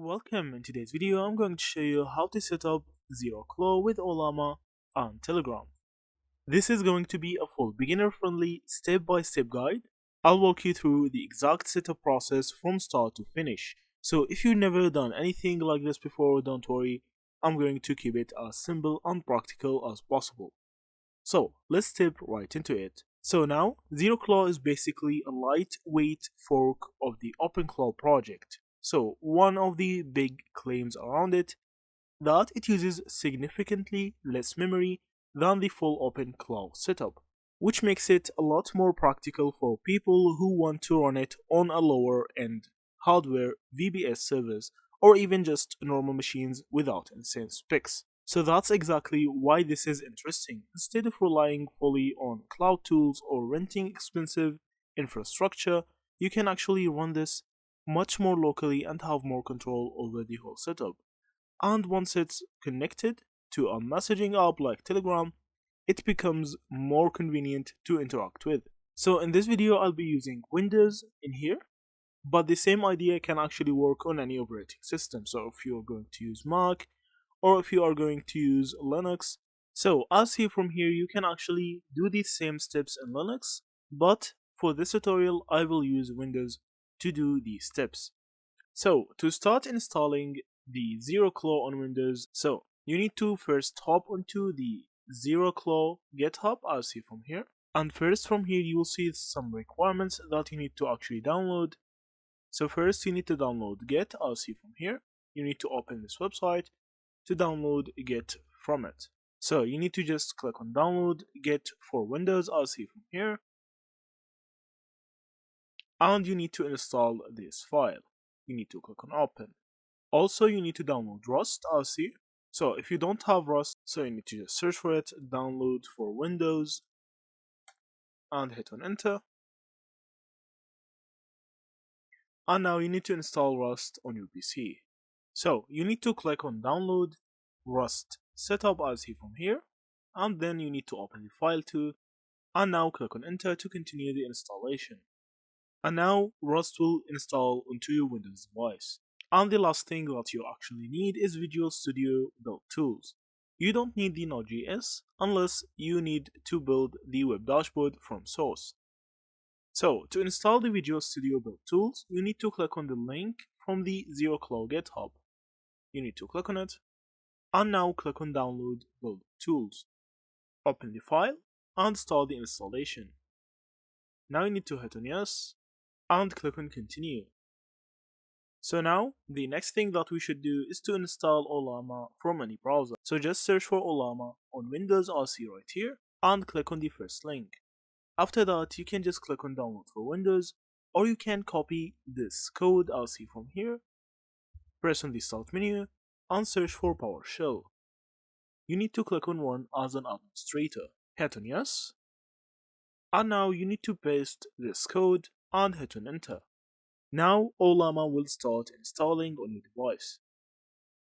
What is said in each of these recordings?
Welcome. In today's video, I'm going to show you how to set up ZeroClaw with Ollama on Telegram. This is going to be a full beginner-friendly step-by-step guide. I'll walk you through the exact setup process from start to finish. So if you've never done anything like this before, don't worry. I'm going to keep it as simple and practical as possible. So let's step right into it. So now, ZeroClaw is basically a lightweight fork of the OpenClaw project. So one of the big claims around it that it uses significantly less memory than the full OpenClaw setup, which makes it a lot more practical for people who want to run it on a lower end hardware VBS servers or even just normal machines without insane specs. So that's exactly why this is interesting. Instead of relying fully on cloud tools or renting expensive infrastructure, you can actually run this much more locally and have more control over the whole setup. And once it's connected to a messaging app like Telegram, it becomes more convenient to interact with. So in this video, I'll be using Windows in here, but the same idea can actually work on any operating system. So if you're going to use Mac, or if you are going to use Linux. So as see from here, you can actually do these same steps in Linux, but for this tutorial I will use Windows to do these steps. So to start installing the ZeroClaw on Windows, so you need to first hop onto the ZeroClaw GitHub as see from here. And first from here you will see some requirements that you need to actually download. So first you need to download Git as see from here. You need to open this website to download Git from it. So you need to just click on download Git for Windows as see from here, and you need to install this file. You need to click on open. Also you need to download Rust as see. So if you don't have Rust, so you need to just search for it, download for Windows, and hit on enter. And now you need to install Rust on your PC. So you need to click on download Rust setup as see from here, and then you need to open the file too, and now click on enter to continue the installation. And now Rust will install onto your Windows device. And the last thing that you actually need is Visual Studio Build Tools. You don't need the Node.js unless you need to build the web dashboard from source. So to install the Visual Studio Build Tools, you need to click on the link from the ZeroClaw GitHub. You need to click on it, and now click on download build tools. Open the file and start the installation. Now you need to hit on yes and click on continue. So now the next thing that we should do is to install Ollama from any browser. So just search for Ollama on Windows RC right here and click on the first link. After that you can just click on download for Windows, or you can copy this code RC from here, press on the start menu and search for PowerShell. You need to click on one as an administrator. Hit on yes. And now you need to paste this code and hit on enter. Now Ollama will start installing on your device.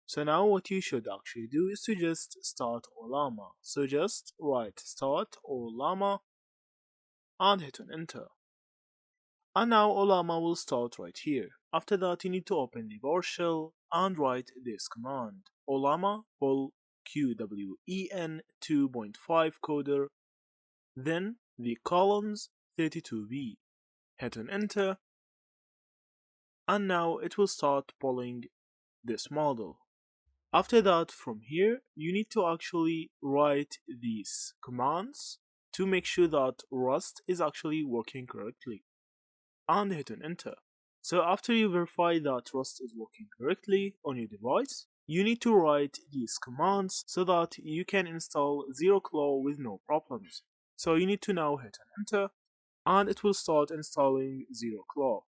So now what you should actually do is to just start Ollama. So just write start Ollama and hit on enter. And now Ollama will start right here. After that you need to open the PowerShell and write this command. Ollama pull QWEN 2.5 coder, then the columns 32B. Hit on enter, and now it will start pulling this model. After that, from here you need to actually write these commands to make sure that Rust is actually working correctly, and hit on enter. So after you verify that Rust is working correctly on your device, you need to write these commands so that you can install ZeroClaw with no problems. So you need to now hit on enter, and it will start installing ZeroClaw.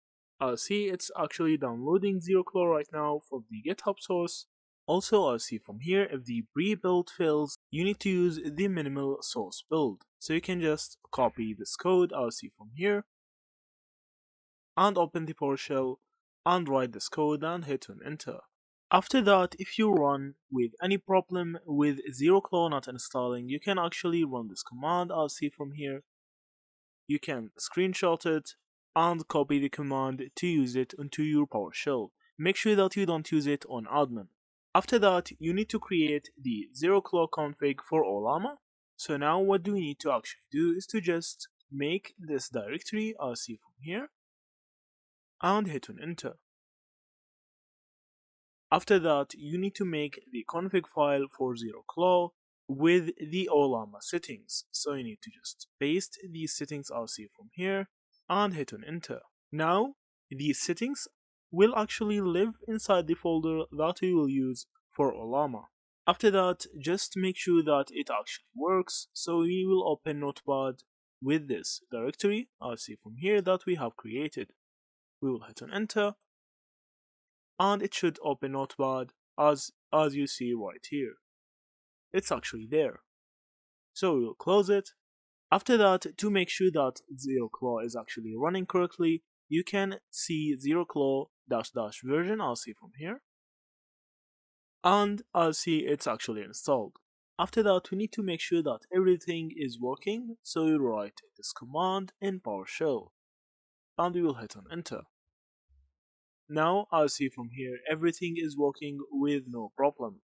See, it's actually downloading ZeroClaw right now from the GitHub source. Also, see from here, if the pre-build fails, you need to use the minimal source build. So you can just copy this code, see from here, and open the PowerShell and write this code and hit on enter. After that, if you run with any problem with ZeroClaw not installing, you can actually run this command see from here. You can screenshot it and copy the command to use it onto your PowerShell. make sure that you don't use it on admin. After that, you need to create the ZeroClaw config for Ollama. So now what do we need to actually do is to just make this directory, as see from here, and hit on enter. After that, you need to make the config file for ZeroClaw with the Ollama settings. So you need to just paste these settings, as see from here, and hit on enter. Now, these settings will actually live inside the folder that we will use for Ollama. After that, just make sure that it actually works. So we will open Notepad with this directory, as see from here, that we have created. We will hit on enter, and it should open Notepad as you see right here. It's actually there. So we will close it. After that, to make sure that ZeroClaw is actually running correctly, you can see ZeroClaw -- version, I'll see from here. And I'll see it's actually installed. After that, we need to make sure that everything is working, so we write this command in PowerShell. And we will hit on enter. Now I'll see from here everything is working with no problem.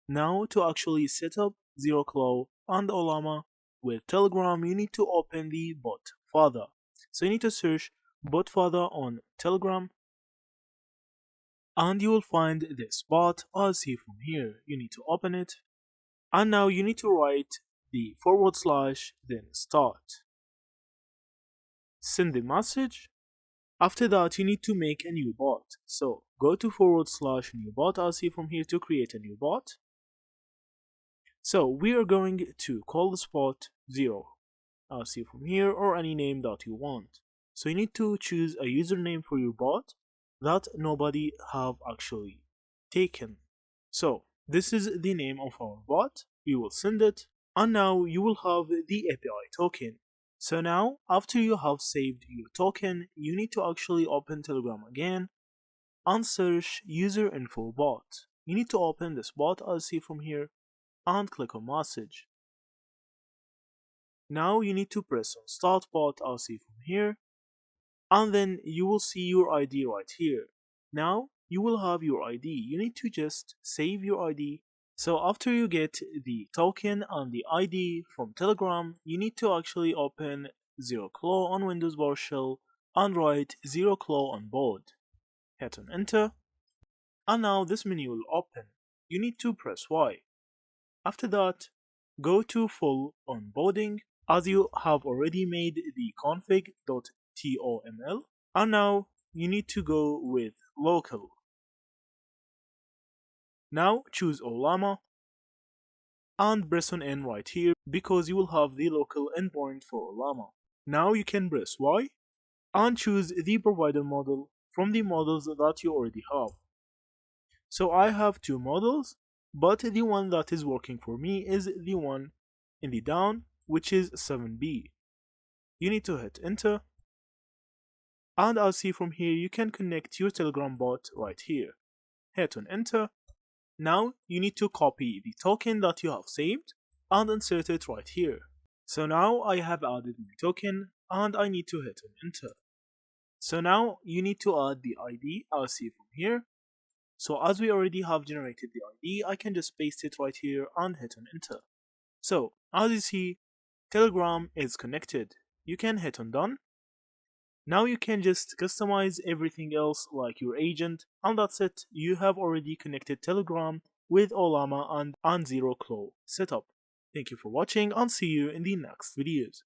Now to actually set up ZeroClaw and Ollama with Telegram, you need to open the bot father. So you need to search bot father on Telegram, and you will find this bot as see from here. You need to open it, and now you need to write the / then start. Send the message. After that, you need to make a new bot. So go to / new bot as see from here to create a new bot. So we are going to call this bot 0, as see from here, or any name that you want. So you need to choose a username for your bot that nobody have actually taken. So this is the name of our bot. We will send it, and now you will have the API token. So now, after you have saved your token, you need to actually open Telegram again and search user info bot. You need to open this bot as see from here and click on message. Now you need to press on start bot as see from here, and then you will see your ID right here. Now you will have your ID. You need to just save your ID. So after you get the token and the ID from Telegram, you need to actually open ZeroClaw on Windows PowerShell and write ZeroClaw on board. Hit on enter, and now this menu will open. You need to press Y. After that, go to full onboarding as you have already made the config.toml, and now you need to go with local. Now choose Ollama and press on N right here because you will have the local endpoint for Ollama. Now you can press Y and choose the provider model from the models that you already have. So I have 2 models, but the one that is working for me is the one in the down, which is 7B. You need to hit enter, and I'll see from here you can connect your Telegram bot right here. Hit on enter. Now you need to copy the token that you have saved and insert it right here. So now I have added my token and I need to hit on enter. So now you need to add the ID, I'll see from here. So as we already have generated the ID, I can just paste it right here and hit on enter. So as you see, Telegram is connected. You can hit on done. Now you can just customize everything else like your agent, and that's it. You have already connected Telegram with Ollama and ZeroClaw setup. Thank you for watching and see you in the next videos.